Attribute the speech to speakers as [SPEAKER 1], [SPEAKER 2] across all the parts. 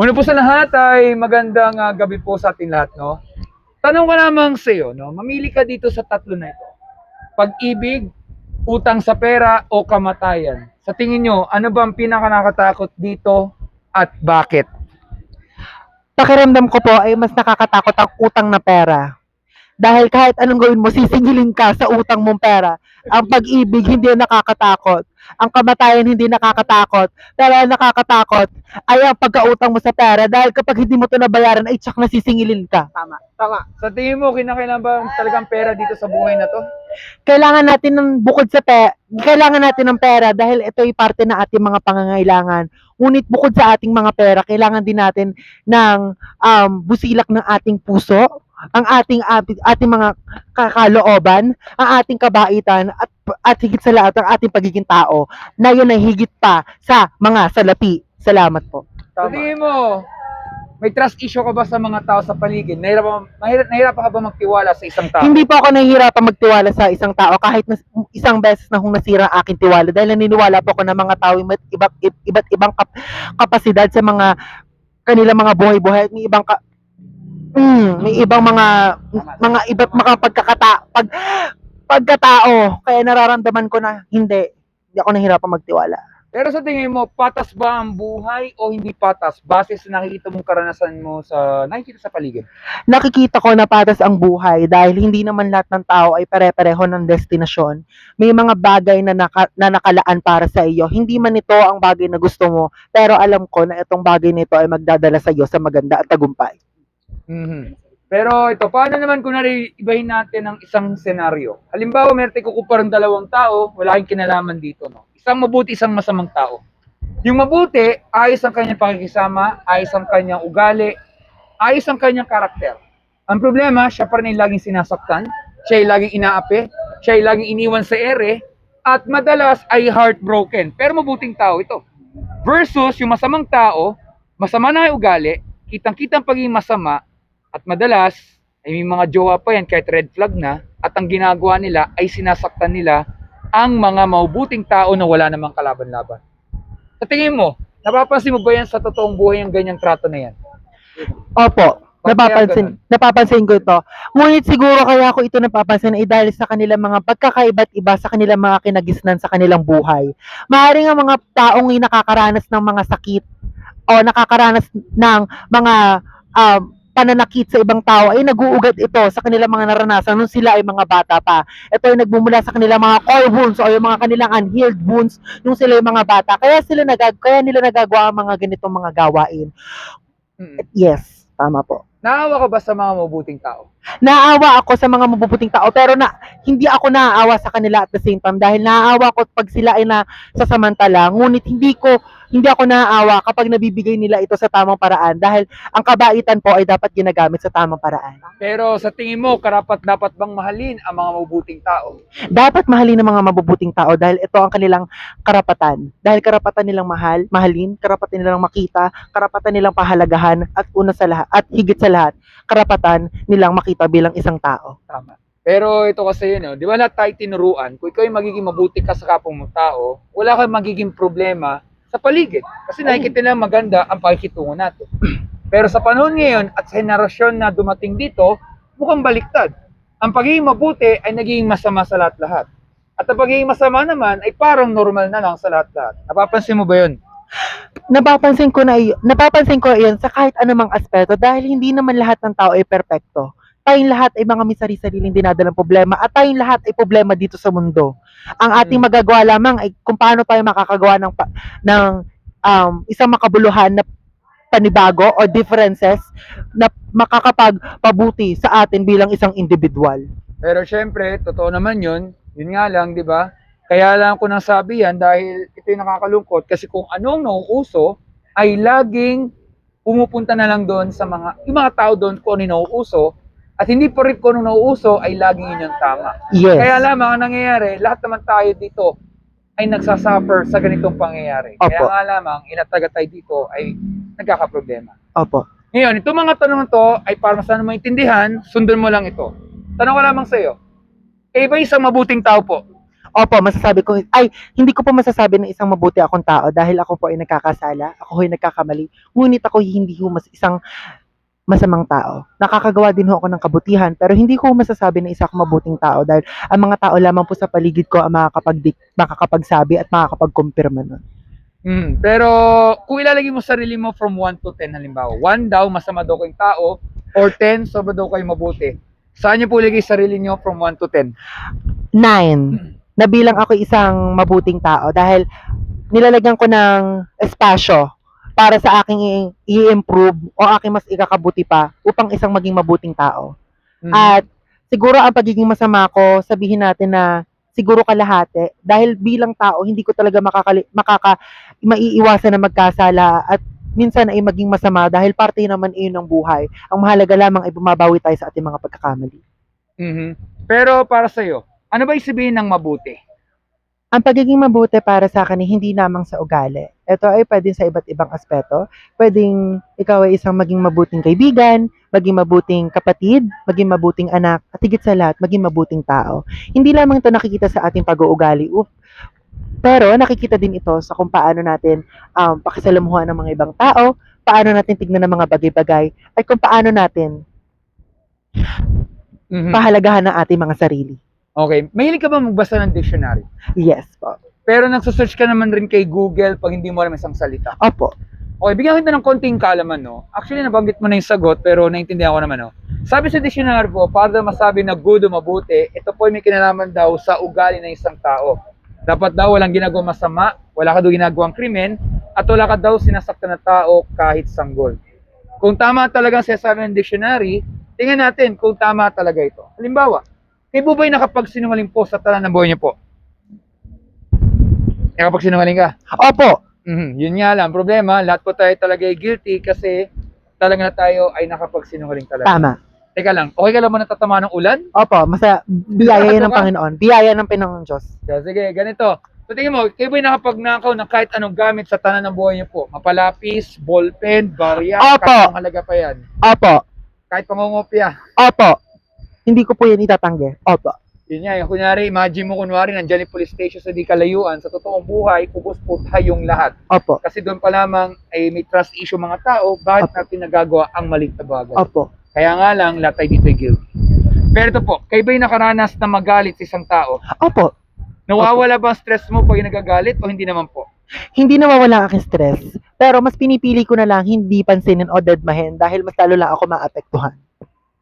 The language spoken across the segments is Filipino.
[SPEAKER 1] Una po sa lahat ay magandang gabi po sa ating lahat, no? Tanong ko lamang sa iyo, no? Mamili ka dito sa tatlo na ito. Pag-ibig, utang sa pera, o kamatayan. Sa tingin nyo, ano ba ang pinakanakatakot dito at bakit?
[SPEAKER 2] Pakiramdam ko po ay mas nakakatakot ang utang na pera. Dahil kahit anong gawin mo, sisingilin ka sa utang mong pera. Ang pag-ibig hindi nakakatakot. Ang kamatayan hindi nakakatakot. Pero ang nakakatakot ay ang pagkautang mo sa pera. Dahil kapag hindi mo ito nabayaran, ay tsak na sisingilin ka.
[SPEAKER 1] Tama. Sa tingin mo, kinakailangan ba talagang pera dito sa buhay na to?
[SPEAKER 2] Kailangan natin ng bukod sa kailangan natin ng pera dahil ito ay parte ng ating mga pangangailangan. Ngunit bukod sa ating mga pera, kailangan din natin ng busilak ng ating puso, ang ating mga kakalooban, ang ating kabaitan at higit sa lahat ang ating pagiging tao na yun ay higit pa sa mga salapi. Salamat po.
[SPEAKER 1] Sa tingin mo, may trust issue ka ba sa mga tao sa paligid? Nahirapan ka ba magtiwala sa isang tao?
[SPEAKER 2] Hindi po ako nahihirapan magtiwala sa isang tao kahit isang beses na kung nasira ang aking tiwala dahil naniniwala po ako na mga tao may iba't ibang kapasidad sa mga kanilang mga buhay-buhay at may ibang mga iba't mga pagkatao kaya nararamdaman ko na hindi ako nahihirapan magtiwala.
[SPEAKER 1] Pero sa tingin mo, patas ba ang buhay o hindi patas base sa nakikita mong karanasan mo sa nakikita sa paligid?
[SPEAKER 2] Nakikita ko na patas ang buhay dahil hindi naman lahat ng tao ay pare-pareho ng destinasyon. May mga bagay na nakalaan para sa iyo. Hindi man ito ang bagay na gusto mo, pero alam ko na itong bagay nito ay magdadala sa iyo sa maganda at tagumpay.
[SPEAKER 1] Pero ito, paano naman kung ibahin natin ang isang senaryo? Halimbawa, meron tayo kukuparang dalawang tao, wala kang kinalaman dito, no? Isang mabuti, isang masamang tao. Yung mabuti, ayos ang kanyang pakikisama, ayos ang kanyang ugali, ayos ang kanyang karakter. Ang problema, siya pa rin laging sinasaktan, siya ay laging inaapi, siya ay laging iniwan sa ere, at madalas ay heartbroken. Pero mabuting tao ito. Versus yung masamang tao, masama na yung ugali, kitang-kitang pagiging masama, at madalas ay may mga jowa pa yan kahit red flag na, at ang ginagawa nila ay sinasaktan nila ang mga mabubuting tao na wala namang kalaban-laban. Sa tingin mo, napapansin mo ba yan sa totoong buhay ang ganyang trato na yan?
[SPEAKER 2] Opo,
[SPEAKER 1] Bakit
[SPEAKER 2] napapansin ko ito. Ngunit siguro kaya ako ito napapansin ay dahil sa kanilang mga pagkakaiba't iba sa kanilang mga kinagisnan sa kanilang buhay. Maaaring ang mga taong nakakaranas ng mga sakit o nakakaranas ng mga pananakit sa ibang tao ay nag-uugat ito sa kanilang mga naranasan nung sila ay mga bata pa. Ito ay nagmumula sa kanilang mga core wounds o yung mga kanilang unhealed wounds nung sila ay mga bata. Kaya nila nagagawa ang mga ganitong mga gawain. Yes, tama po.
[SPEAKER 1] Naawa ka ba sa mga mabubuting tao?
[SPEAKER 2] Naawa ako sa mga mabubuting tao pero hindi ako naaawa sa kanila at the same time dahil naaawa ko pag sila ay nasasamantala, ngunit hindi ako naaawa kapag nabibigay nila ito sa tamang paraan dahil ang kabaitan po ay dapat ginagamit sa tamang paraan.
[SPEAKER 1] Pero sa tingin mo, dapat bang mahalin ang mga mabubuting tao?
[SPEAKER 2] Dapat mahalin ng mga mabubuting tao dahil ito ang kanilang karapatan. Dahil karapatan nilang mahalin, karapatan nilang makita, karapatan nilang pahalagahan at una sa lahat at higit sa lahat, karapatan nilang makita bilang isang tao.
[SPEAKER 1] Tama. Pero ito kasi yun, di ba lahat tayo tinuruan, kung ikaw ay magiging mabuti ka sa kapwa mo tao, wala kang magiging problema sa paligid. Kasi nakikita nila maganda ang pakikitungo natin. Pero sa panahon ngayon at sa henerasyon na dumating dito, mukhang baliktad. Ang pagiging mabuti ay naging masama sa lahat-lahat. At ang pagiging masama naman ay parang normal na lang sa lahat-lahat. Napapansin mo ba yun?
[SPEAKER 2] Napapansin ko yun sa kahit anumang aspeto dahil hindi naman lahat ng tao ay perpekto. Tayong lahat ay mga may sarili-sariling dinadalang problema at tayong lahat ay problema dito sa mundo. Ang ating magagawa lamang ay kung paano tayo makakagawa ng isang makabuluhan na panibago o differences na makakapagpabuti sa atin bilang isang individual.
[SPEAKER 1] Pero syempre, totoo naman yun. Yun nga lang, di ba? Kaya lang ko nang sabi yan dahil ito yung nakakalungkot kasi kung anong nauuso ay laging pumupunta na lang doon sa yung mga tao doon kung ano yung nauuso at hindi pa rin kung ano nauuso ay laging yun yung tama.
[SPEAKER 2] Yes.
[SPEAKER 1] Kaya lamang ang nangyayari, lahat naman tayo dito ay nagsasuffer sa ganitong pangyayari.
[SPEAKER 2] Opo.
[SPEAKER 1] Kaya nga lamang, inataga tayo dito ay nagkakaproblema.
[SPEAKER 2] Opo.
[SPEAKER 1] Ngayon, itong mga tanong to ay para sana maintindihan, sundan mo lang ito. Tanong ko lamang sa iyo, ba isang mabuting tao po?
[SPEAKER 2] Opo, masasabi ko, hindi ko po masasabi na isang mabuti akong tao dahil ako po ay nagkakasala, ako ay nagkakamali, ngunit ako hindi ko isang masamang tao. Nakakagawa din ho ako ng kabutihan, pero hindi ko masasabi na isa akong mabuting tao dahil ang mga tao lamang po sa paligid ko ang makakapagsabi at makakapagkumpirma nun.
[SPEAKER 1] Pero kung ilalagay mo sarili mo from 1 to 10 halimbawa, 1 daw masama daw kayong tao or 10 sobra daw kayo mabuti. Saan niyo po ilagay sarili niyo from 1 to 10?
[SPEAKER 2] 9. Nabilang ako isang mabuting tao dahil nilalagyan ko ng espasyo para sa aking i-improve o aking mas ikakabuti pa upang isang maging mabuting tao. At siguro ang pagiging masama ko, sabihin natin na siguro kalahati dahil bilang tao hindi ko talaga maiiwasan na magkasala at minsan ay maging masama dahil parte naman iyon ng buhay. Ang mahalaga lamang ay bumabawi tayo sa ating mga pagkakamali.
[SPEAKER 1] Pero para sa iyo, ano ba isabihin ng mabuti?
[SPEAKER 2] Ang pagiging mabuti para sa akin ay hindi lamang sa ugali. Ito ay pwedeng sa iba't ibang aspeto. Pwedeng ikaw ay isang maging mabuting kaibigan, maging mabuting kapatid, maging mabuting anak, at higit sa lahat, maging mabuting tao. Hindi lamang ito nakikita sa ating pag-uugali, pero nakikita din ito sa kung paano natin pakisalamuhan ng mga ibang tao, paano natin tignan ng mga bagay-bagay, at kung paano natin pahalagahan ng ating mga sarili.
[SPEAKER 1] Okay. Mahilig ka ba magbasa ng dictionary?
[SPEAKER 2] Yes po.
[SPEAKER 1] Pero nagsasearch ka naman rin kay Google pag hindi mo alam isang salita.
[SPEAKER 2] Opo.
[SPEAKER 1] Okay, bigyan kita ng konting kaalaman, no? Actually, nabanggit mo na yung sagot, pero naintindihan ko naman, no? Sabi sa dictionary po, para masabi na good o mabuti, ito po ay may kinalaman daw sa ugali ng isang tao. Dapat daw walang ginagawang masama, wala ka daw ginagawang krimen, at wala ka daw sinasaktan na tao kahit sanggol. Kung tama talaga ang sinasabi ng dictionary, tingnan natin kung tama talaga ito. Halimbawa, kayo po ba'y nakapagsinungaling po sa tanan ng buhay niyo po? Nakapagsinungaling ka?
[SPEAKER 2] Opo.
[SPEAKER 1] Yun nga lang, problema, lahat po tayo talaga ay guilty kasi talaga na tayo ay nakapagsinungaling talaga.
[SPEAKER 2] Tama.
[SPEAKER 1] Teka lang, okay ka lang ba natatamaan ng ulan?
[SPEAKER 2] Opo, biyaya yan ng Panginoon. Biyaya ng Panginoon Diyos.
[SPEAKER 1] Sige, ganito. So tingin mo, kayo ba'y nakapagnakaw ng kahit anong gamit sa tanan ng buhay niyo po? Mapalapis, ballpen, barya,
[SPEAKER 2] Opo.
[SPEAKER 1] kahit ang halaga pa yan.
[SPEAKER 2] Opo.
[SPEAKER 1] Kahit pangungopia.
[SPEAKER 2] Opo. Hindi ko po yan itatanggi. Opo.
[SPEAKER 1] Yun nga, yung kunyari, imagine mo kunwari, nandiyan yung police station sa di kalayuan, sa totoong buhay, kubos po tayong lahat.
[SPEAKER 2] Opo.
[SPEAKER 1] Kasi doon pa lamang ay may trust issue mga tao, bakit natin nagagawa ang maliit na bagay?
[SPEAKER 2] Opo.
[SPEAKER 1] Kaya nga lang, lahat tayo dito ay guilty. Pero ito po, kayo ba'y nakaranas na magalit sa isang tao?
[SPEAKER 2] Opo.
[SPEAKER 1] Nawawala ba ang stress mo pag nagagalit o hindi naman po?
[SPEAKER 2] Hindi nawawala ang aking stress. Pero mas pinipili ko na lang hindi pansinin o dedmahin dahil mas lalo lang ako maapektuhan.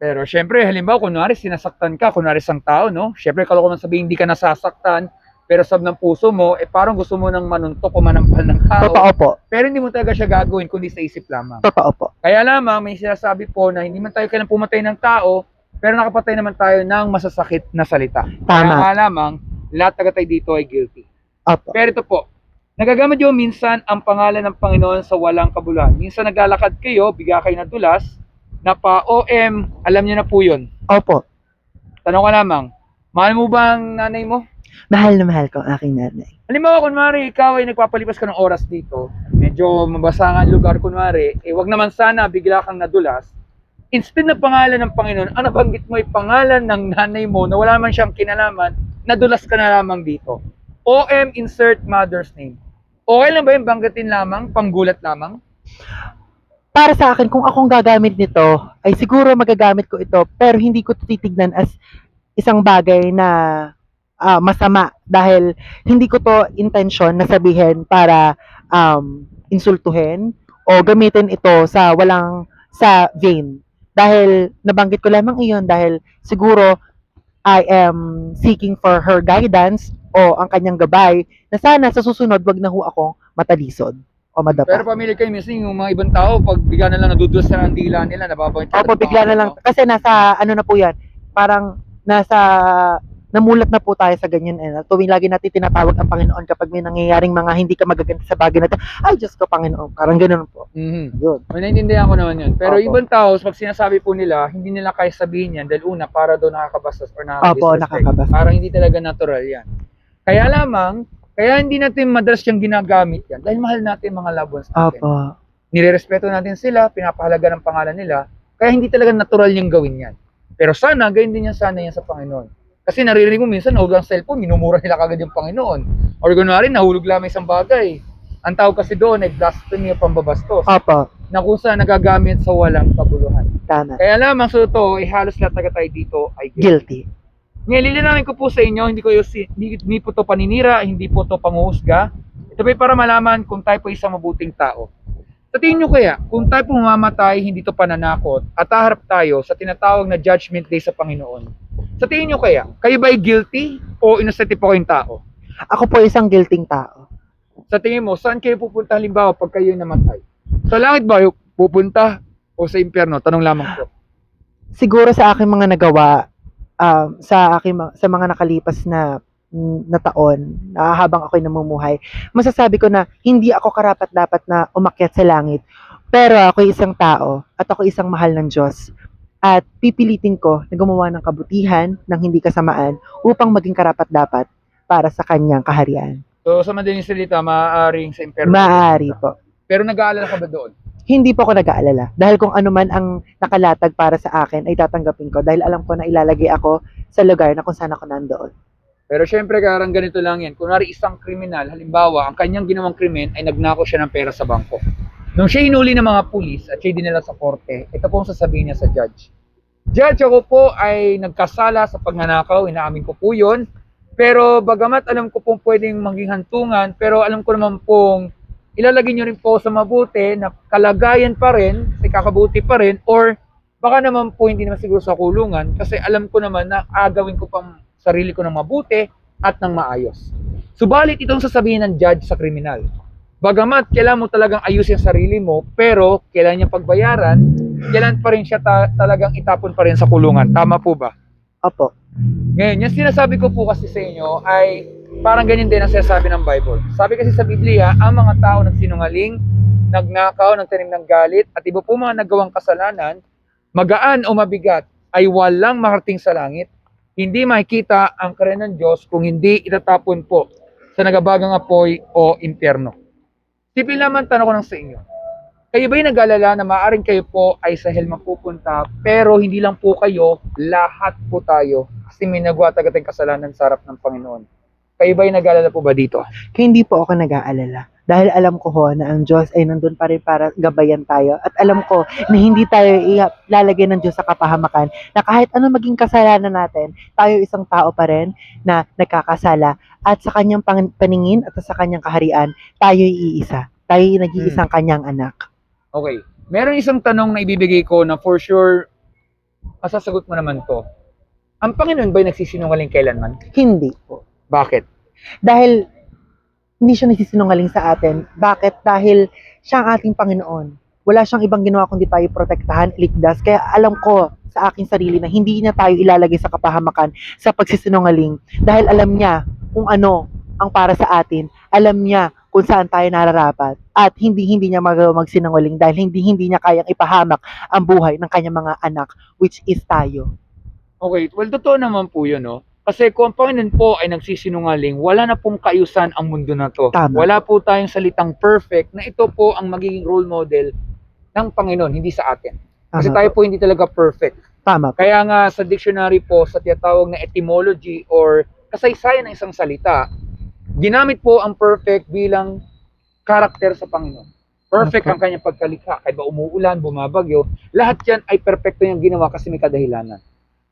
[SPEAKER 1] Pero syempre, halimbawa, kunwari sinasaktan ka, kunwari isang tao, no? Syempre, kalau ko man sabihin hindi ka nasasaktan, pero sab ng puso mo, parang gusto mo nang manuntok o manampal ng tao.
[SPEAKER 2] Totoo po.
[SPEAKER 1] Pero hindi mo talaga siya gagawin, kundi sa isip lamang.
[SPEAKER 2] Totoo po.
[SPEAKER 1] Kaya lamang, may sinasabi po na hindi man tayo kailang pumatay ng tao, pero nakapatay naman tayo ng masasakit na salita. Kaya
[SPEAKER 2] Tama.
[SPEAKER 1] nga lamang, lahat taga tayo dito ay guilty.
[SPEAKER 2] Opo.
[SPEAKER 1] Pero ito po, nagagamit yung minsan ang pangalan ng Panginoon sa walang kabuluhan. Minsan naglalakad kayo, bigla kayo nadulas, na pa-OM, alam niyo na po yun.
[SPEAKER 2] Opo.
[SPEAKER 1] Tanong ka lamang, mahal mo ba ang nanay mo?
[SPEAKER 2] Mahal na mahal ko ang aking nanay.
[SPEAKER 1] Halimbawa, kunwari, ikaw ay nagpapalipas ka ng oras dito, medyo mabasa nga ang lugar, kunwari, wag naman sana bigla kang nadulas. Instead na pangalan ng Panginoon, ang nabanggit mo ay pangalan ng nanay mo na wala man siyang kinalaman, nadulas ka na lamang dito. OM, insert mother's name. Okay lang ba yung banggatin lamang, panggulat lamang?
[SPEAKER 2] Para sa akin, kung akong gagamit nito, ay siguro magagamit ko ito, pero hindi ko titignan as isang bagay na masama dahil hindi ko to intention na sabihin para insultuhin o gamitin ito sa vain. Dahil nabanggit ko lamang iyon dahil siguro I am seeking for her guidance o ang kanyang gabay na sana sa susunod wag na ho akong matalisod o madapa.
[SPEAKER 1] Pero pamilya kayo, minsan yung mga ibang tao, pag bigla na lang nadudulas na ng dila nila, nababangit.
[SPEAKER 2] Opo, bigla na lang. Kasi nasa, ano na po yan, parang namulat na po tayo sa ganyan. Tuwing lagi natin tinatawag ang Panginoon kapag may nangyayaring mga hindi ka magaganda sa bagay natin, ay, Diyos ko, Panginoon. Parang ganun po. Yun.
[SPEAKER 1] May naintindihan ko naman yun. Pero
[SPEAKER 2] Opo.
[SPEAKER 1] ibang tao, pag sinasabi po nila, hindi nila kaya sabihin yan dahil una, para daw nakakabastos or
[SPEAKER 2] Opo,
[SPEAKER 1] nakakadisrespect.
[SPEAKER 2] nakakabastos.
[SPEAKER 1] Parang hindi talaga natural yan. Kaya lamang, kaya hindi natin madalas yung ginagamit yan dahil mahal natin mga loved ones natin.
[SPEAKER 2] Opo.
[SPEAKER 1] Nirerespeto natin sila, pinapahalaga ng pangalan nila, kaya hindi talaga natural yung gawin yan. Pero sana, gayon din yan sana yan sa Panginoon. Kasi naririnig mo minsan, nahulog ang cellphone, minumura nila kagad yung Panginoon. Or kunwari, nahulog lang isang bagay. Ang tawag kasi doon ay blasphemy o pambabastos
[SPEAKER 2] Opo.
[SPEAKER 1] na kung saan nagagamit sa walang kabuluhan.
[SPEAKER 2] Tama.
[SPEAKER 1] Kaya lamang sa ito, halos lahat taga tayo dito ay
[SPEAKER 2] Guilty.
[SPEAKER 1] Ngayon, lilinawin ko po sa inyo, hindi po to paninira, hindi po to panguhusga. Ito ba para malaman kung tayo po isang mabuting tao. Sa tingin nyo kaya, kung tayo po mamamatay, hindi to pananakot, at haharap tayo sa tinatawag na judgment day sa Panginoon. Sa tingin nyo kaya, kayo ba ay guilty o innocent po kayong tao?
[SPEAKER 2] Ako po isang guilting tao.
[SPEAKER 1] Sa tingin mo, saan kayo pupunta halimbawa pag kayo namatay? Sa langit ba kayo pupunta o sa impyerno? Tanong lamang po.
[SPEAKER 2] Siguro sa aking mga nagawa, sa mga nakalipas na taon, habang ako'y namumuhay, masasabi ko na hindi ako karapat-dapat na umakyat sa langit. Pero ako'y isang tao at ako'y isang mahal ng Diyos. At pipilitin ko na gumawa ng kabutihan, ng hindi kasamaan, upang maging karapat-dapat para sa kanyang kaharian.
[SPEAKER 1] So, sa madaling salita, maaaring sa impyerno.
[SPEAKER 2] Maaari po.
[SPEAKER 1] Pero nag-aalala ka ba doon?
[SPEAKER 2] Hindi po ako nag-aalala. Dahil kung ano man ang nakalatag para sa akin, ay tatanggapin ko. Dahil alam ko na ilalagay ako sa lugar na kung saan ako nandoon.
[SPEAKER 1] Pero syempre, karang ganito lang yan. Kunwari isang kriminal, halimbawa, ang kanyang ginawang krimen ay nagnakaw siya ng pera sa bangko. Nung siya hinuli ng mga pulis at siya dinala sa korte, ito po ang sasabihin niya sa judge. Judge, ako po ay nagkasala sa pagnanakaw, inaamin ko po yun. Pero bagamat alam ko pong pwedeng maging hantungan, pero alam ko naman pong ilalagay nyo rin po sa mabuti na kalagayan pa rin, sa kakabuti pa rin, or baka naman po hindi naman siguro sa kulungan kasi alam ko naman na agawin ko pang sarili ko ng mabuti at ng maayos. Subalit itong sasabihin ng judge sa kriminal. Bagamat kailangan mo talagang ayusin ang sarili mo, pero kailangan niya pagbayaran, kailangan pa rin siya talagang itapon pa rin sa kulungan. Tama po ba?
[SPEAKER 2] Opo.
[SPEAKER 1] Ngayon, yung sinasabi ko po kasi sa inyo ay parang ganyan din ang sinasabi ng Bible. Sabi kasi sa Biblia, ang mga tao nagsinungaling, nagnakaw, nagtanim ng galit, at iba po mga nagawang kasalanan, magaan o mabigat, ay walang makarating sa langit. Hindi makikita ang karyan ng Diyos kung hindi itatapon po sa nagabagang apoy o impyerno. Tipin naman tanong ko lang sa inyo. Kayo ba'y nag-alala na maaaring kayo po ay sa hell mapupunta, pero hindi lang po kayo, lahat po tayo, kasi may nagawa tagatang kasalanan sa harap ng Panginoon. Kayo ba'y nag-alala po ba dito?
[SPEAKER 2] Kaya hindi po ako nag-aalala. Dahil alam ko ho na ang Diyos ay nandun pa rin para gabayan tayo. At alam ko na hindi tayo ilalagay ng Diyos sa kapahamakan. Na kahit ano maging kasalanan natin, tayo isang tao pa rin na nagkakasala. At sa kanyang paningin at sa kanyang kaharian, tayo'y iisa. Tayo'y nag-iisang kanyang anak.
[SPEAKER 1] Okay. Meron isang tanong na ibibigay ko na for sure, masasagot mo naman to. Ang Panginoon ba'y nagsisinungaling kailanman?
[SPEAKER 2] Hindi po.
[SPEAKER 1] Bakit?
[SPEAKER 2] Dahil hindi siya nagsisinungaling sa atin. Bakit? Dahil siya ang ating Panginoon. Wala siyang ibang ginawa kundi tayo protektahan, iligtas. Kaya alam ko sa aking sarili na hindi niya tayo ilalagay sa kapahamakan sa pagsisinungaling. Dahil alam niya kung ano ang para sa atin. Alam niya kung saan tayo nararapat. At hindi niya magsinungaling dahil hindi niya kayang ipahamak ang buhay ng kanyang mga anak, which is tayo.
[SPEAKER 1] Okay, well, totoo naman po yun, no? Kasi kung ang Panginoon po ay nagsisinungaling, wala na pong kaayusan ang mundo na to.
[SPEAKER 2] Tama.
[SPEAKER 1] Wala po tayong salitang perfect na ito po ang magiging role model ng Panginoon, hindi sa atin. Kasi tayo po hindi talaga perfect.
[SPEAKER 2] Tama.
[SPEAKER 1] Kaya nga sa dictionary po, sa tinatawag na etymology or kasaysayan ng isang salita, ginamit po ang perfect bilang karakter sa Panginoon. Perfect ang kanyang pagkalikha. Kahit ba umuulan, bumabagyo, lahat yan ay perfecto niyang ginawa kasi may kadahilanan.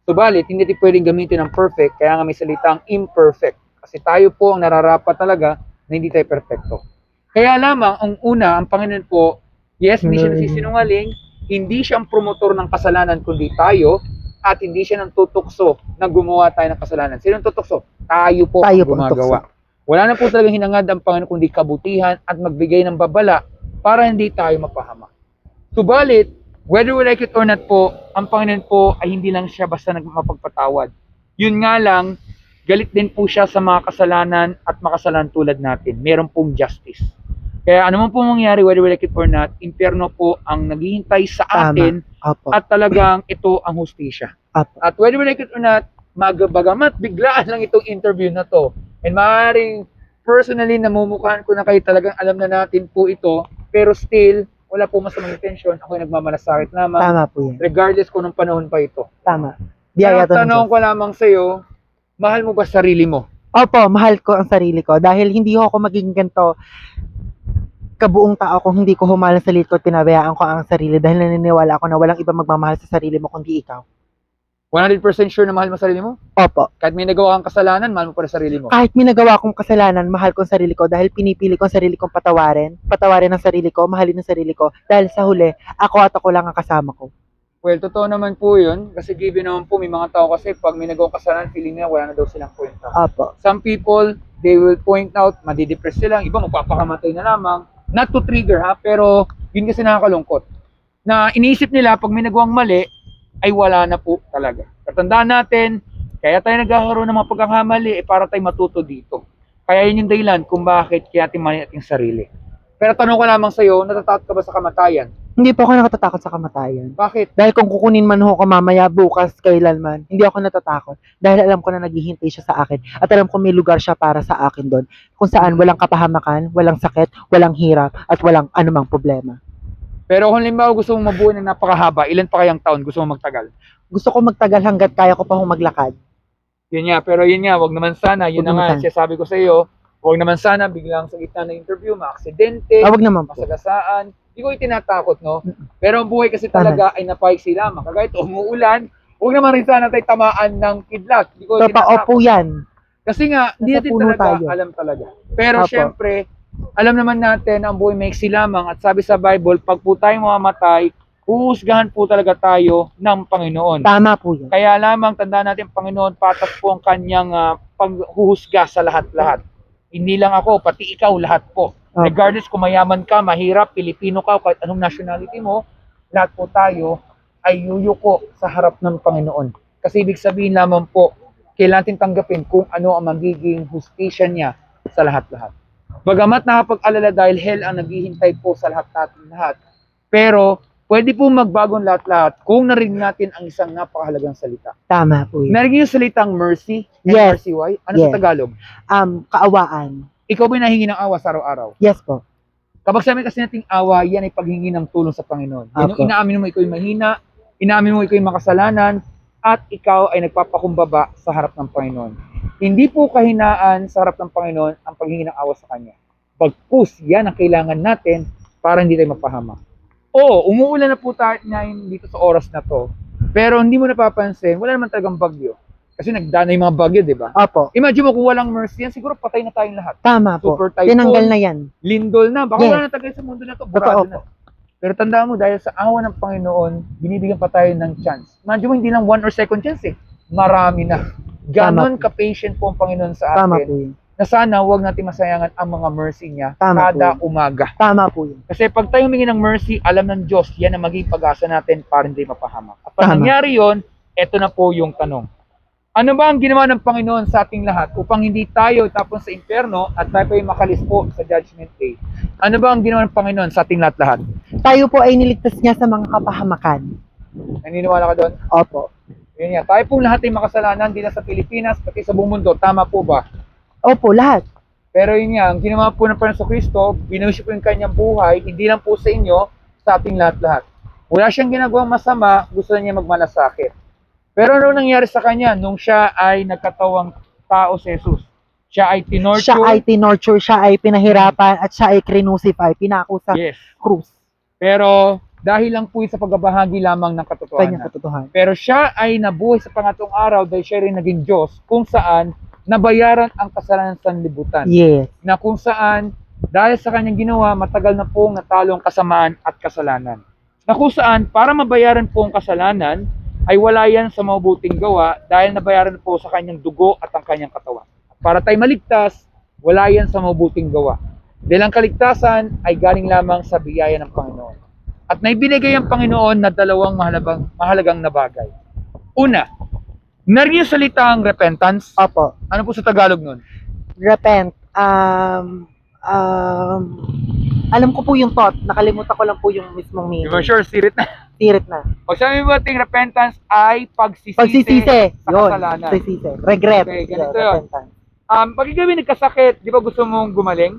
[SPEAKER 1] Subalit, hindi natin pwedeng gamitin ang perfect, kaya nga may salitang imperfect. Kasi tayo po ang nararapat talaga na hindi tayo perfecto. Kaya lamang, ang una, ang Panginoon po, yes, hindi siya nagsisinungaling, hindi siya ang promotor ng kasalanan, kundi tayo, at hindi siya nang tutukso na gumawa tayo ng kasalanan. Sino ang tutukso? Tayo po ang gumagawa. Wala na po talagang hinangad ang Panginoon kundi kabutihan at magbigay ng babala para hindi tayo mapahama. Subalit, whether we like it or not po, ang Panginoon po ay hindi lang siya basta mapagpatawad. Yun nga lang, galit din po siya sa mga kasalanan at makasalan tulad natin. Meron pong justice. Kaya ano man po mangyari, whether we like it or not, impyerno po ang naghihintay sa atin
[SPEAKER 2] Opo.
[SPEAKER 1] at talagang ito ang hustisya.
[SPEAKER 2] Opo.
[SPEAKER 1] At whether we like it or not, bagamat biglaan lang itong interview na to, and maaaring personally namumukhaan ko na kayo talagang alam na natin po ito, pero still, wala po masamang intention. Ako'y nagmamalasakit lamang,
[SPEAKER 2] Tama po yan.
[SPEAKER 1] regardless kung nung panahon pa ito.
[SPEAKER 2] Tama.
[SPEAKER 1] Kaya
[SPEAKER 2] Biyaya to ng
[SPEAKER 1] tanong
[SPEAKER 2] Diyos.
[SPEAKER 1] ko lamang sa'yo, mahal mo ba sarili mo?
[SPEAKER 2] Opo, mahal ko ang sarili ko dahil hindi ako magiging ganito kabuong tao kung hindi ko humahal ang sarili ko at pinabayaan ko ang sarili dahil naniniwala ako na walang iba magmamahal sa sarili mo kundi ikaw.
[SPEAKER 1] 100% sure na mahal mo sarili mo?
[SPEAKER 2] Opo.
[SPEAKER 1] Kahit may nagawa kang kasalanan, mahal mo pa rin sarili mo.
[SPEAKER 2] Kahit may nagawa akong kasalanan, mahal ko ang sarili ko dahil pinipili ko ang sarili kong patawarin ang sarili ko, mahalin ang sarili ko dahil sa huli, ako at ako lang ang kasama ko.
[SPEAKER 1] Well, totoo naman po yun. Kasi given naman po, may mga tao kasi pag may nagawang kasalanan, feeling nila wala na daw silang kwenta.
[SPEAKER 2] Opo.
[SPEAKER 1] Some people, they will point out, madidepress sila. Iba, magpapakamatay na lamang. Not to trigger ha, pero yun kasi nakakalungkot. Na iniisip nila, pag may nagawang mali, ay wala na po talaga. Katandaan natin, kaya tayo nagkakaroon ng mga pagkakamali, para tayo matuto dito. Kaya yun yung dahilan kung bakit kaya natin mali ating sarili. Pero tanong ko lamang sa'yo, natatakot ka ba sa kamatayan?
[SPEAKER 2] Hindi po ako natatakot sa kamatayan.
[SPEAKER 1] Bakit?
[SPEAKER 2] Dahil kung kukunin man ho ko mamaya, bukas, kailanman, hindi ako natatakot. Dahil alam ko na naghihintay siya sa akin. At alam ko may lugar siya para sa akin doon. Kung saan walang kapahamakan, walang sakit, walang hirap, at walang anumang problema.
[SPEAKER 1] Pero kung limbawa gusto mong mabuhay ng napakahaba, ilan pa kayang taon gusto mong magtagal?
[SPEAKER 2] Gusto ko magtagal hanggat kaya ko pa hong maglakad.
[SPEAKER 1] Yun nga, pero yun nga, wag naman sana, yun
[SPEAKER 2] Wag
[SPEAKER 1] na nga,
[SPEAKER 2] naman sana.
[SPEAKER 1] siya sabi ko sa iyo, wag naman sana biglang sa gitna ng interview, maaksidente,
[SPEAKER 2] Wag naman po.
[SPEAKER 1] masagasaan. Hindi ko itinatakot, no? Pero ang buhay kasi talaga ay napaiksi lamang. Kagaya ito, umuulan, huwag naman rin sana tayo tamaan ng kidlat. Hindi ko
[SPEAKER 2] Totoo
[SPEAKER 1] itinatakot.
[SPEAKER 2] po yan.
[SPEAKER 1] Kasi nga, hindi
[SPEAKER 2] Nasa
[SPEAKER 1] natin
[SPEAKER 2] puno
[SPEAKER 1] talaga
[SPEAKER 2] tayo.
[SPEAKER 1] alam talaga. Pero
[SPEAKER 2] Opo.
[SPEAKER 1] syempre, alam naman natin ang buhay maiksi lamang. At sabi sa Bible, pag po tayo mamamatay, huhusgahan po talaga tayo ng Panginoon.
[SPEAKER 2] Tama po yan.
[SPEAKER 1] Kaya lamang tandaan natin, Panginoon, patas po ang kanyang paghuhusga sa lahat-lahat. Hindi lang ako, pati ikaw, lahat po.
[SPEAKER 2] Opo.
[SPEAKER 1] Regardless kung mayaman ka, mahirap, Pilipino ka, kahit anong nationality mo, lahat po tayo ay yuyuko sa harap ng Panginoon. Kasi ibig sabihin lamang po, kailangan natin tanggapin kung ano ang magiging hustisya niya sa lahat-lahat. Bagamat nakapag-alala dahil hell ang naghihintay po sa lahat, pero pwede po magbagong lahat-lahat kung narinig natin ang isang napakahalagang salita.
[SPEAKER 2] Tama po yan.
[SPEAKER 1] Narinig yung salitang mercy?
[SPEAKER 2] Yes.
[SPEAKER 1] M-R-C-Y? Ano
[SPEAKER 2] Yes.
[SPEAKER 1] sa Tagalog?
[SPEAKER 2] Kaawaan.
[SPEAKER 1] Ikaw ba nahingi ng awa sa araw-araw?
[SPEAKER 2] Yes po.
[SPEAKER 1] Kapag sabi kasi nating awa, yan ay paghingi ng tulong sa Panginoon. Yan yung
[SPEAKER 2] Apo.
[SPEAKER 1] inaamin mo ikaw ay mahina, inaamin mo ikaw ay makasalanan, at ikaw ay nagpapakumbaba sa harap ng Panginoon. Hindi po kahinaan sa harap ng Panginoon ang paghingi ng awa sa Kanya. Pagpus, yan ang kailangan natin para hindi tayo mapahamak. Oo, umuulan na po tayo dito sa oras na to, pero hindi mo napapansin, wala naman talagang bagyo. Kasi nagdana yung mga bagyo, di ba?
[SPEAKER 2] Opo.
[SPEAKER 1] Imagine mo kung walang mercy yan, siguro patay na tayong lahat.
[SPEAKER 2] Tama po.
[SPEAKER 1] Super typhoon,
[SPEAKER 2] Tinanggal na yan.
[SPEAKER 1] lindol na, baka
[SPEAKER 2] Yes.
[SPEAKER 1] wala na tayo sa mundo na to,
[SPEAKER 2] Totoo
[SPEAKER 1] burado
[SPEAKER 2] po.
[SPEAKER 1] na. Pero tandaan mo, dahil sa awa ng Panginoon, binibigyan pa tayo ng chance. Imagine mo, hindi lang 1 or second chance eh. Marami na. Ganon
[SPEAKER 2] Tama po.
[SPEAKER 1] ka-patient po ang Panginoon sa
[SPEAKER 2] Tama
[SPEAKER 1] atin,
[SPEAKER 2] po yun.
[SPEAKER 1] na sana huwag natin masayangan ang mga mercy niya
[SPEAKER 2] Tama
[SPEAKER 1] kada
[SPEAKER 2] po.
[SPEAKER 1] umaga.
[SPEAKER 2] Tama po yun.
[SPEAKER 1] Kasi pag tayo humingi ng mercy, alam ng Diyos, yan ang magiging pag-asa natin para hindi mapahamak. At pag
[SPEAKER 2] Tama.
[SPEAKER 1] nangyari yon, eto na po yung tanong. Ano ba ang ginawa ng Panginoon sa ating lahat upang hindi tayo tapon sa impyerno at tayo ay makalis po sa Judgment Day? Ano ba ang ginawa ng Panginoon sa ating lahat-lahat?
[SPEAKER 2] Tayo po ay niligtas niya sa mga kapahamakan.
[SPEAKER 1] Naniniwala ka doon?
[SPEAKER 2] Opo.
[SPEAKER 1] Yun yan. Tayo pong lahat ay makasalanan, di na sa Pilipinas, pati sa buong mundo. Tama po ba?
[SPEAKER 2] Opo, lahat.
[SPEAKER 1] Pero yun nga, ang ginawa po ng Panginoon sa Kristo, binuhos po yung kanyang buhay, hindi lang po sa inyo, sa ating lahat-lahat. Wala siyang ginagawang masama, gusto niya magmalasakit. Pero ano nangyari sa kanya nung siya ay nagkatawang tao si Jesus? Siya ay tinorture.
[SPEAKER 2] Siya ay tinorture, siya ay pinahirapan, at siya ay crucify, pinako sa
[SPEAKER 1] Yes.
[SPEAKER 2] krus.
[SPEAKER 1] Pero dahil lang po sa pagbabahagi lamang ng
[SPEAKER 2] Kanyang
[SPEAKER 1] katotohanan.
[SPEAKER 2] katotohanan.
[SPEAKER 1] Pero siya ay nabuhay sa pangatlong araw dahil siya rin naging Diyos, kung saan nabayaran ang kasalanan sa sanlibutan.
[SPEAKER 2] Yes.
[SPEAKER 1] Na kung saan dahil sa kanyang ginawa, matagal na pong natalo ang kasamaan at kasalanan. Na kung saan para mabayaran po ang kasalanan, ay wala yan sa mabuting gawa dahil nabayaran po sa kanyang dugo at ang kanyang katawan. Para tayo maligtas, wala yan sa mabuting gawa. Dahil ang kaligtasan ay galing lamang sa biyaya ng Panginoon. At naibinigay ang Panginoon na dalawang mahalagang na bagay. Una, Narinig yung salitang repentance?
[SPEAKER 2] Opo.
[SPEAKER 1] Ano po sa Tagalog nun?
[SPEAKER 2] Repent. Alam ko po yung thought. Nakalimutan ko lang po yung mismong
[SPEAKER 1] Di
[SPEAKER 2] meaning.
[SPEAKER 1] ba sure, sirit na.
[SPEAKER 2] Sirit na.
[SPEAKER 1] Pag sabi mo ating repentance ay pagsisisi,
[SPEAKER 2] Pagsisisi.
[SPEAKER 1] sa
[SPEAKER 2] Yun.
[SPEAKER 1] kasalanan.
[SPEAKER 2] Pagsisisi. Regret.
[SPEAKER 1] Okay, ganito
[SPEAKER 2] Yun,
[SPEAKER 1] yun.
[SPEAKER 2] repentance.
[SPEAKER 1] Pag ikaw ay nagkasakit, di ba gusto mong gumaling?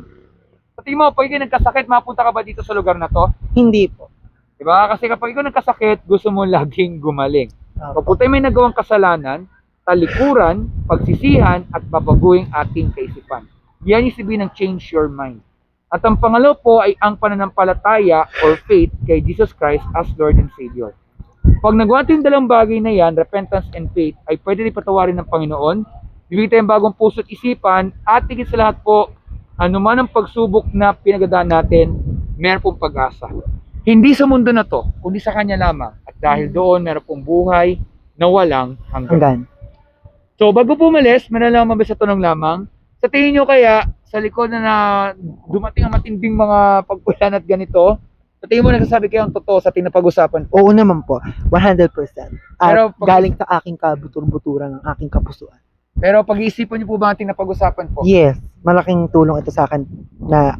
[SPEAKER 1] Sa tingin mo, pag ikaw nagkasakit, mapunta ka ba dito sa lugar na to?
[SPEAKER 2] Hindi po.
[SPEAKER 1] Di ba? Kasi kapag ikaw nagkasakit, gusto mo laging gumaling.
[SPEAKER 2] Opo.
[SPEAKER 1] Kapag tayo may nagawang kasalanan, talikuran, pagsisihan, at babaguhin ating kaisipan. Yan yung sabihin ng change your mind. At ang pangalaw po ay ang pananampalataya or faith kay Jesus Christ as Lord and Savior. Pag nagawa natin yung dalawang bagay na yan, repentance and faith, ay pwede rin patawarin ng Panginoon, bibigyan tayong bagong puso at isipan, at higit sa lahat po, anuman ang pagsubok na pinagadaan natin, meron pong pag-asa. Hindi sa mundo na to, kundi sa Kanya lamang. At dahil doon, meron pong buhay na walang hanggan.
[SPEAKER 2] Hanggan.
[SPEAKER 1] So, bago pumalis, manalaman ba sa tanong lamang, sa tingin nyo kaya, sa likod na dumating ang matinding mga pagpulan at ganito, sa tingin mo nagsasabi kayo ang totoo sa tinapag-usapan po?
[SPEAKER 2] Oo naman po. 100%. At
[SPEAKER 1] Pero pag-
[SPEAKER 2] galing sa aking kabutur-buturan ng aking kapusuan.
[SPEAKER 1] Pero pag-iisipan nyo po ba ang tinapag-usapan po?
[SPEAKER 2] Yes. Malaking tulong ito sa akin na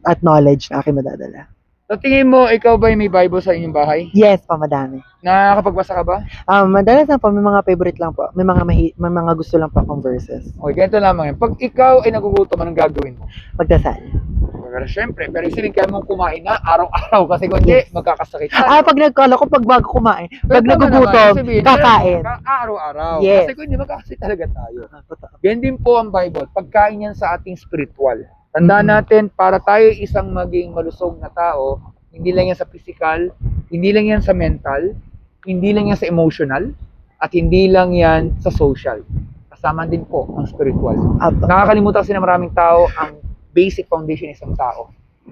[SPEAKER 2] at knowledge na aking madadala.
[SPEAKER 1] Sa tingin mo, ikaw ba may Bible sa inyong bahay?
[SPEAKER 2] Yes, pa madami.
[SPEAKER 1] Nakakapagbasa ka ba?
[SPEAKER 2] Madalas na po, may mga favorite lang po. May mga gusto lang po akong verses.
[SPEAKER 1] Okay, ganito lamang yan. Pag ikaw ay nagugutom, anong gagawin mo?
[SPEAKER 2] Magdasal.
[SPEAKER 1] Pero syempre, pero isipin kaya mong kumain na araw-araw kasi kung hindi,
[SPEAKER 2] Yes.
[SPEAKER 1] magkakasakit ka.
[SPEAKER 2] Pag nagkala ko, pag bago kumain, pag
[SPEAKER 1] Pero tama
[SPEAKER 2] nagugutom,
[SPEAKER 1] naman, sabihin,
[SPEAKER 2] kakain.
[SPEAKER 1] Araw-araw.
[SPEAKER 2] Yes.
[SPEAKER 1] Kasi kung hindi, magkakasakit talaga tayo.
[SPEAKER 2] Totoo.
[SPEAKER 1] Yan din po ang Bible. Pagkain yan sa ating spiritual. Tandaan natin, para tayo isang maging malusog na tao, hindi lang yan sa physical, hindi lang yan sa mental, hindi lang yan sa emotional, at hindi lang yan sa social. Kasama din po ang spiritual.
[SPEAKER 2] Apo.
[SPEAKER 1] Nakakalimutan kasi ng maraming tao ang basic foundation ng isang tao.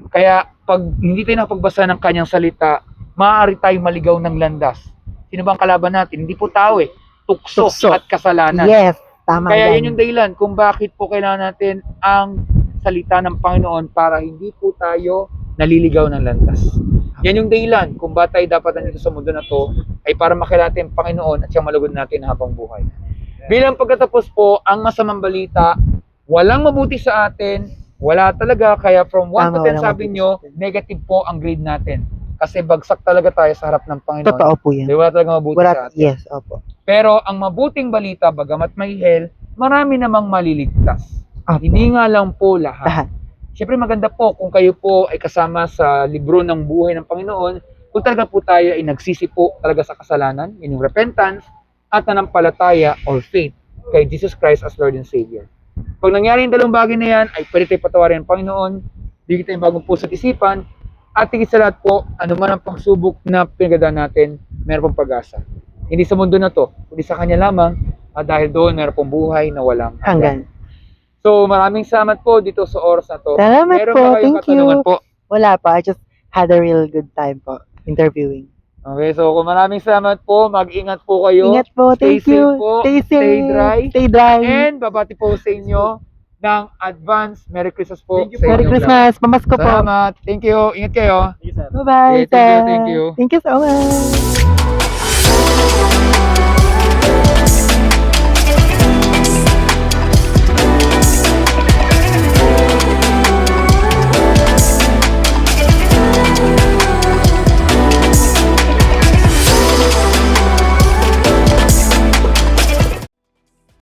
[SPEAKER 1] Kaya pag hindi tayo nakapagbasa ng kanyang salita, maaari tayong maligaw ng landas. Sino ba ang kalaban natin? Hindi po tao eh. Tukso
[SPEAKER 2] Tukso.
[SPEAKER 1] at kasalanan.
[SPEAKER 2] Yes, tama
[SPEAKER 1] Kaya
[SPEAKER 2] yan.
[SPEAKER 1] yun yung dahilan kung bakit po kailangan natin ang salita ng Panginoon para hindi po tayo naliligaw ng landas. Yan yung dahilan kung bakit tayo dapat nandito sa mundo na to ay para makilala natin ang Panginoon at siyang malugod natin habang buhay. Bilang pagkatapos po, ang masamang balita, walang mabuti sa atin, wala talaga, kaya from 1 to 10
[SPEAKER 2] Tama, walang
[SPEAKER 1] sabi
[SPEAKER 2] mabuti
[SPEAKER 1] nyo,
[SPEAKER 2] sa atin.
[SPEAKER 1] negative po ang grade natin. Kasi bagsak talaga tayo sa harap ng Panginoon.
[SPEAKER 2] Totoo po yan.
[SPEAKER 1] Di wala talaga mabuti sa atin.
[SPEAKER 2] Yes, opo.
[SPEAKER 1] Pero ang mabuting balita, bagamat may hell, marami namang maliligtas.
[SPEAKER 2] Opo.
[SPEAKER 1] Hindi nga lang po lahat.
[SPEAKER 2] Lahat.
[SPEAKER 1] Siyempre maganda po kung kayo po ay kasama sa libro ng buhay ng Panginoon, kung talaga po tayo ay nagsisi po talaga sa kasalanan, yun yung repentance, at nanampalataya or faith kay Jesus Christ as Lord and Savior. Pag nangyari yung dalawang bagay na yan, ay pwede tayo patawarin ng Panginoon, bigyan tayong bagong puso at isipan, at higit sa lahat po, ano man ang pagsubok na pinagadaan natin, meron pong pag-asa. Hindi sa mundo na to, kundi sa Kanya lamang, at dahil doon meron pong buhay na walang
[SPEAKER 2] Hanggan.
[SPEAKER 1] So, maraming salamat po dito sa oras na to.
[SPEAKER 2] Salamat
[SPEAKER 1] Meron
[SPEAKER 2] po.
[SPEAKER 1] ba kayong
[SPEAKER 2] Thank
[SPEAKER 1] katanungan
[SPEAKER 2] you.
[SPEAKER 1] po?
[SPEAKER 2] Wala pa. I just had a real good time po interviewing.
[SPEAKER 1] Okay, so kung maraming salamat po, mag-ingat po kayo.
[SPEAKER 2] Ingat po.
[SPEAKER 1] Stay
[SPEAKER 2] Thank you.
[SPEAKER 1] safe po.
[SPEAKER 2] Stay safe.
[SPEAKER 1] Stay dry.
[SPEAKER 2] Stay dry.
[SPEAKER 1] And babati po sa inyo ng advance Merry Christmas po.
[SPEAKER 2] Merry
[SPEAKER 1] sa inyong lahat.
[SPEAKER 2] Christmas. Pamasko po.
[SPEAKER 1] Salamat. Thank you. Ingat kayo.
[SPEAKER 2] Bye-bye.
[SPEAKER 1] Okay, thank you, thank you.
[SPEAKER 2] Thank you so much.